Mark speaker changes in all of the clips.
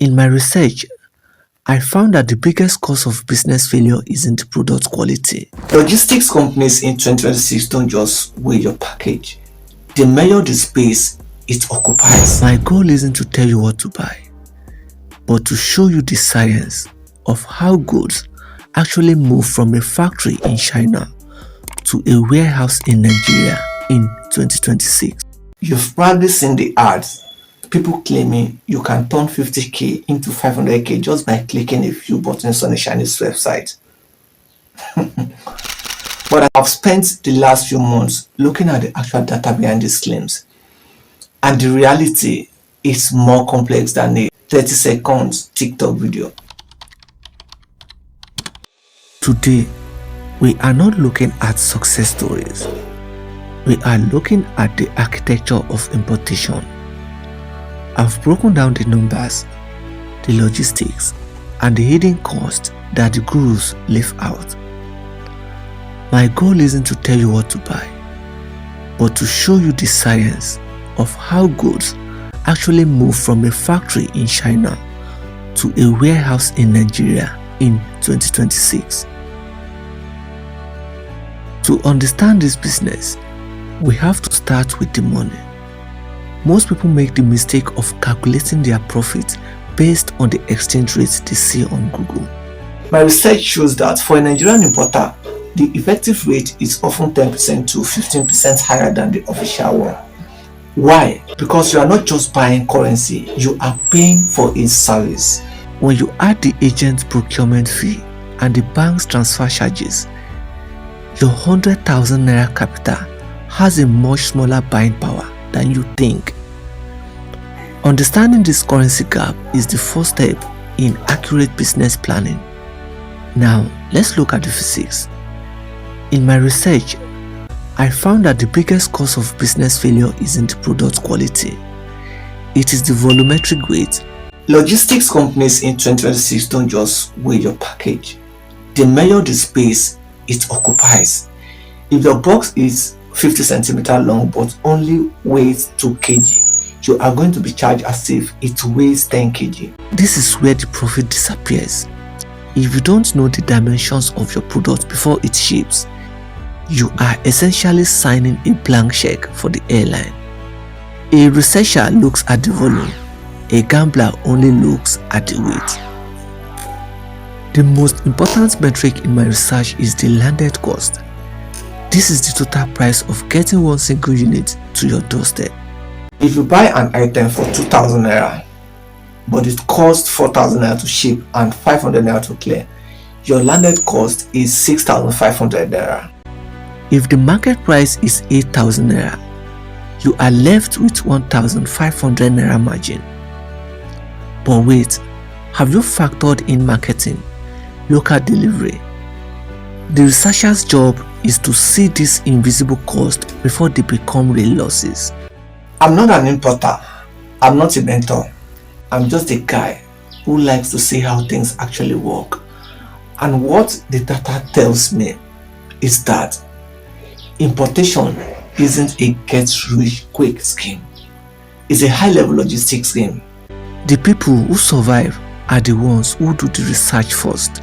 Speaker 1: In my research, I found that the biggest cause of business failure isn't product quality. Logistics companies in 2026 don't just weigh your package, they measure the space it occupies. My goal isn't to tell you what to buy, but to show you the science of how goods actually move from a factory in China to a warehouse in Nigeria in 2026. You've probably seen the ads. People claiming you can turn 50k into 500k just by clicking a few buttons on a Chinese website. But I've spent the last few months looking at the actual data behind these claims, and the reality is more complex than a 30 seconds TikTok video. Today, we are not looking at success stories. We are looking at the architecture of importation. I've broken down the numbers, the logistics, and the hidden costs that the gurus leave out. My goal isn't to tell you what to buy, but to show you the science of how goods actually move from a factory in China to a warehouse in Nigeria in 2026. To understand this business, we have to start with the money. Most people make the mistake of calculating their profits based on the exchange rates they see on Google. My research shows that for a Nigerian importer, the effective rate is often 10% to 15% higher than the official one. Why? Because you are not just buying currency, you are paying for a service. When you add the agent's procurement fee and the bank's transfer charges, your 100,000 naira capital has a much smaller buying power than you think. Understanding this currency gap is the first step in accurate business planning. Now, let's look at the physics. In my research, I found that the biggest cause of business failure isn't product quality. It is the volumetric weight. Logistics companies in 2026 don't just weigh your package, they measure the space it occupies. If your box is 50 centimeters long but only weighs 2 kg, you are going to be charged as if it weighs 10 kg. This is where the profit disappears. If you don't know the dimensions of your product before it ships, you are essentially signing a blank check for the airline. A researcher looks at the volume, a gambler only looks at the weight. The most important metric in my research is the landed cost. This is the total price of getting one single unit to your doorstep. If you buy an item for 2,000 naira, but it costs 4,000 naira to ship and 500 naira to clear, your landed cost is 6,500 naira. If the market price is 8,000 naira, you are left with 1,500 naira margin. But wait, have you factored in marketing, local delivery? The researcher's job is to see this invisible cost before they become real losses. I'm not an importer, I'm not a mentor, I'm just a guy who likes to see how things actually work. And what the data tells me is that importation isn't a get-rich-quick scheme. It's a high-level logistics scheme. The people who survive are the ones who do the research first.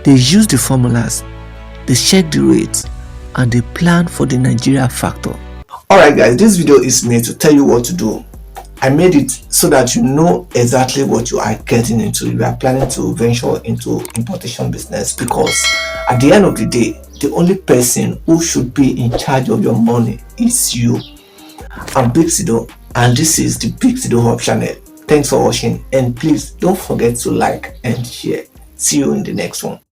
Speaker 1: They use the formulas, they check the rates, and they plan for the Nigeria factor. Alright guys, this video is made to tell you what to do. I made it so that you know exactly what you are getting into if you are planning to venture into importation business, because at the end of the day, the only person who should be in charge of your money is you. I'm Big Sido, and this is the Big Sido Hub channel. Thanks for watching, and please don't forget to like and share. See you in the next one.